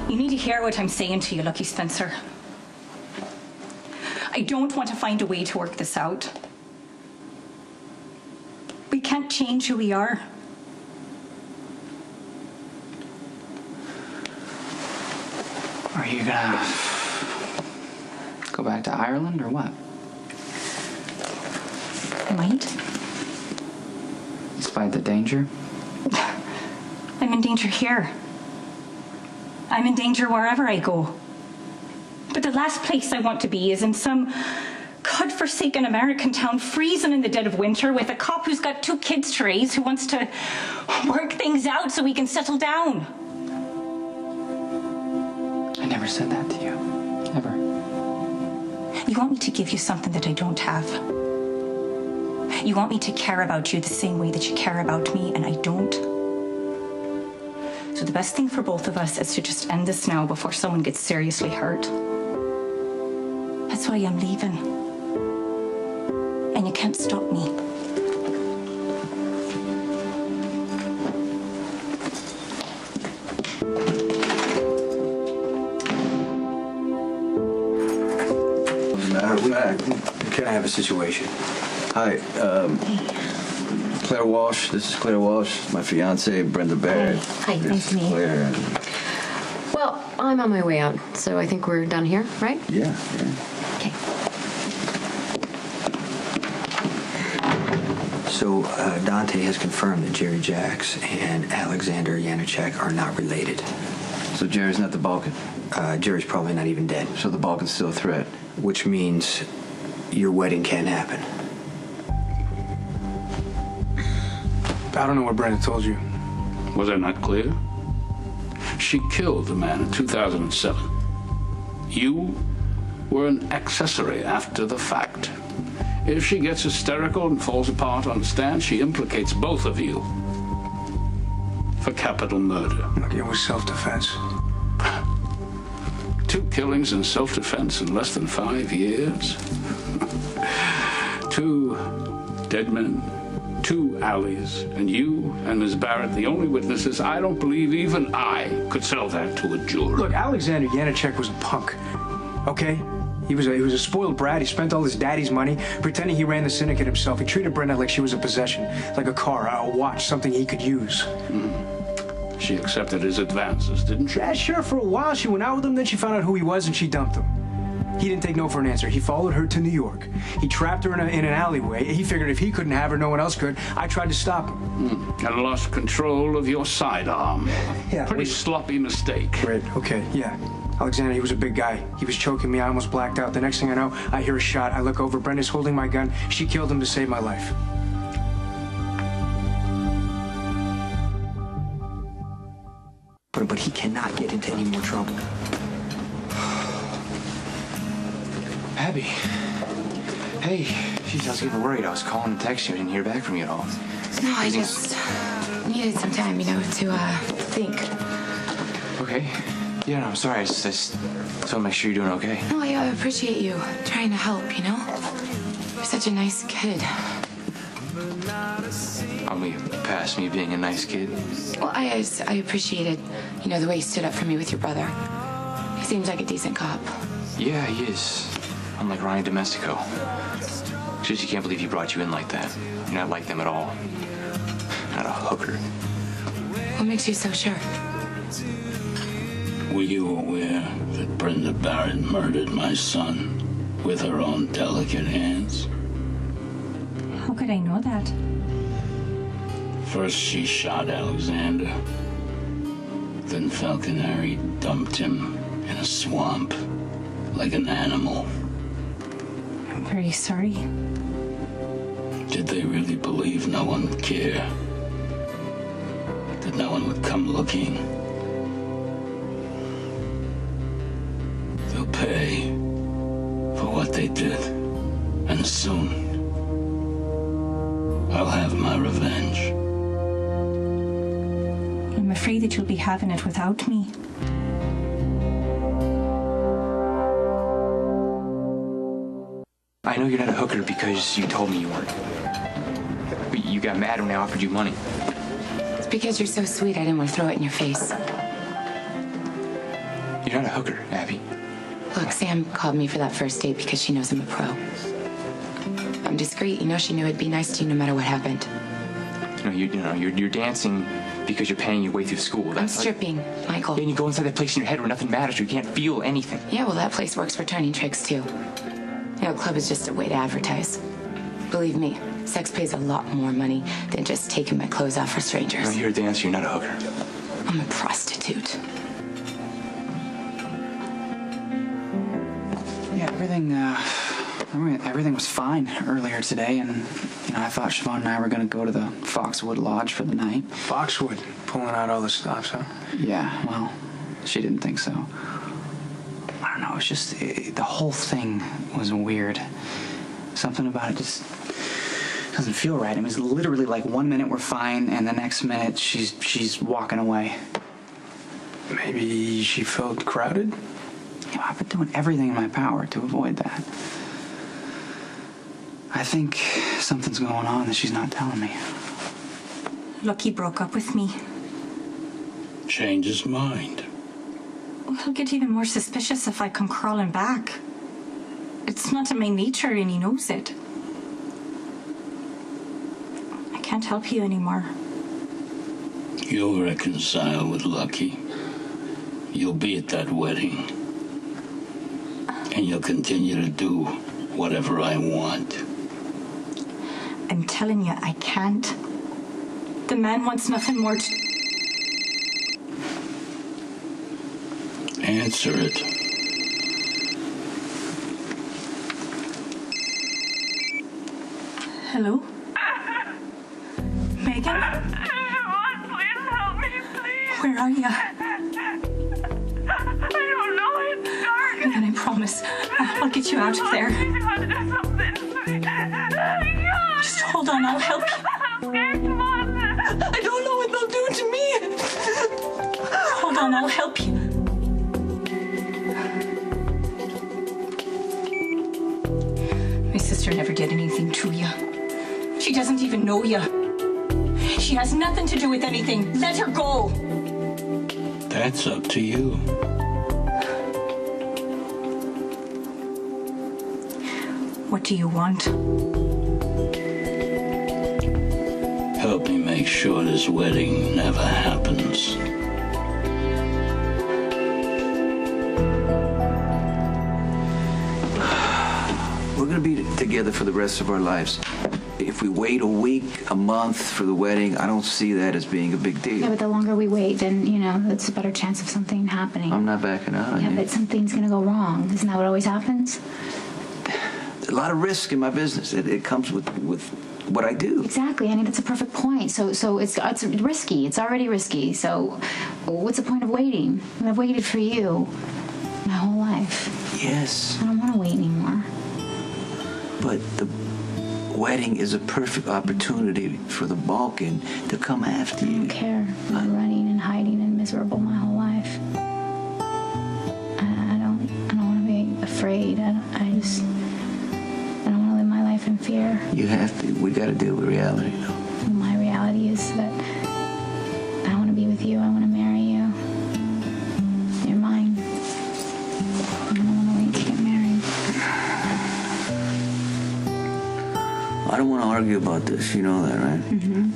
You need to hear what I'm saying to you, Lucky Spencer. I don't want to find a way to work this out. We can't change who we are. Are you gonna go back to Ireland or what? I might. Despite the danger? I'm in danger here. I'm in danger wherever I go. But the last place I want to be is in some godforsaken American town, freezing in the dead of winter with a cop who's got 2 kids to raise, who wants to work things out so we can settle down. I never said that to you. Ever. You want me to give you something that I don't have. You want me to care about you the same way that you care about me, and I don't. So the best thing for both of us is to just end this now before someone gets seriously hurt. That's why I'm leaving. And you can't stop me. Can I have a situation? Hi, Claire Walsh. This is Claire Walsh, my fiance, Brenda Barrett. Hi, nice to meet you. Claire. Well, I'm on my way out, so I think we're done here, right? Yeah. Okay. So, Dante has confirmed that Jerry Jacks and Alexander Janacek are not related. So Jerry's not the Balkan? Jerry's probably not even dead. So the Balkan's still a threat? Which means your wedding can't happen. I don't know what Brenda told you. Was I not clear? She killed the man in 2007. You were an accessory after the fact. If she gets hysterical and falls apart on the stand, she implicates both of you for capital murder. Look, it was self-defense. 2 killings in self-defense in less than 5 years. 2 dead men, 2 alleys, and you and Ms. Barrett, the only witnesses. I don't believe even I could sell that to a jury. Look, Alexander Janacek was a punk, okay? He was a spoiled brat. He spent all his daddy's money pretending he ran the syndicate himself. He treated Brenda like she was a possession, like a car, a watch, something he could use. She accepted his advances, didn't she? Yeah, sure, for a while she went out with him, then she found out who he was and she dumped him. He didn't take no for an answer. He followed her to New York. He trapped her in an alleyway. He figured if he couldn't have her, no one else could. I tried to stop him. And lost control of your sidearm. Yeah. Pretty sloppy mistake. Great, okay, yeah. Alexander, he was a big guy. He was choking me. I almost blacked out. The next thing I know, I hear a shot. I look over. Brenda's holding my gun. She killed him to save my life. But he cannot get into any more trouble. Abby. Hey. Geez, I was getting worried. I was calling and texting you. I didn't hear back from you at all. No, I just needed some time, to think. Okay. Yeah, no, I'm sorry. I just want to make sure you're doing okay. No, I appreciate you trying to help, You're such a nice kid. Are we past me being a nice kid? Well, I appreciated, the way you stood up for me with your brother. He seems like a decent cop. Yeah, he is. Unlike Ronnie Domestico. Just you can't believe he brought you in like that. You're not like them at all. Not a hooker. What makes you so sure? Were you aware that Brenda Barrett murdered my son with her own delicate hands? How could I know that? First she shot Alexander. Then Falconeri dumped him in a swamp like an animal. I'm very sorry. Did they really believe no one would care? That no one would come looking? They'll pay for what they did. And soon, I'll have my revenge. I'm afraid that you'll be having it without me. I know you're not a hooker because you told me you weren't. But you got mad when I offered you money. It's because you're so sweet, I didn't want to throw it in your face. You're not a hooker, Abby. Look, Sam called me for that first date because she knows I'm a pro. I'm discreet. You know, she knew I'd be nice to you no matter what happened. You're dancing because you're paying your way through school. I'm stripping, Michael. And you go inside that place in your head where nothing matters, where you can't feel anything. Yeah, well, that place works for turning tricks, too. You know, club is just a way to advertise. Believe me, sex pays a lot more money than just taking my clothes off for strangers. You're a dancer, you're not a hooker. I'm a prostitute. Yeah, everything was fine earlier today, and I thought Siobhan and I were going to go to the Foxwood Lodge for the night. Foxwood, pulling out all the stops, huh? Yeah, well, she didn't think so. I don't know, it's just, the whole thing was weird. Something about it just doesn't feel right. I mean, it's literally like 1 minute we're fine, and the next minute she's walking away. Maybe she felt crowded? I've been doing everything in my power to avoid that. I think something's going on that she's not telling me. Lucky broke up with me. Change his mind. Well, he'll get even more suspicious if I come crawling back. It's not in my nature, and he knows it. I can't help you anymore. You'll reconcile with Lucky. You'll be at that wedding. And you'll continue to do whatever I want. I'm telling you, I can't. The man wants nothing more to... Answer it. Hello? Megan? Siobhan, please help me, please. Where are you? I don't know. It's dark. Megan, I promise. I'll get you out of there. You want to do something to me. Just hold on, I'll help you. I'm scared, come on. I don't know what they'll do to me. Hold on, I'll help you. My sister never did anything to you. She doesn't even know you. She has nothing to do with anything. Let her go. That's up to you. What do you want? Help me make sure this wedding never happens. We're going to be together for the rest of our lives. If we wait a week, a month for the wedding, I don't see that as being a big deal. Yeah, but the longer we wait, then, that's a better chance of something happening. I'm not backing out on Yeah, you. but something's going to go wrong. Isn't that what always happens? A lot of risk in my business. It comes with what I do. Exactly. I mean, that's a perfect point. So it's risky. It's already risky. So what's the point of waiting? I've waited for you my whole life. Yes. I don't want to wait anymore. But the wedding is a perfect opportunity for the Balkan to come after you. I don't care. I've been running and hiding and miserable my whole life. I don't want to be afraid. I don't want to live my life in fear. You have to. We got to deal with reality, though. My reality is that I want to be with you. I want to marry you. You're mine. I don't want to wait to get married. I don't want to argue about this. You know that, right? Mm-hmm.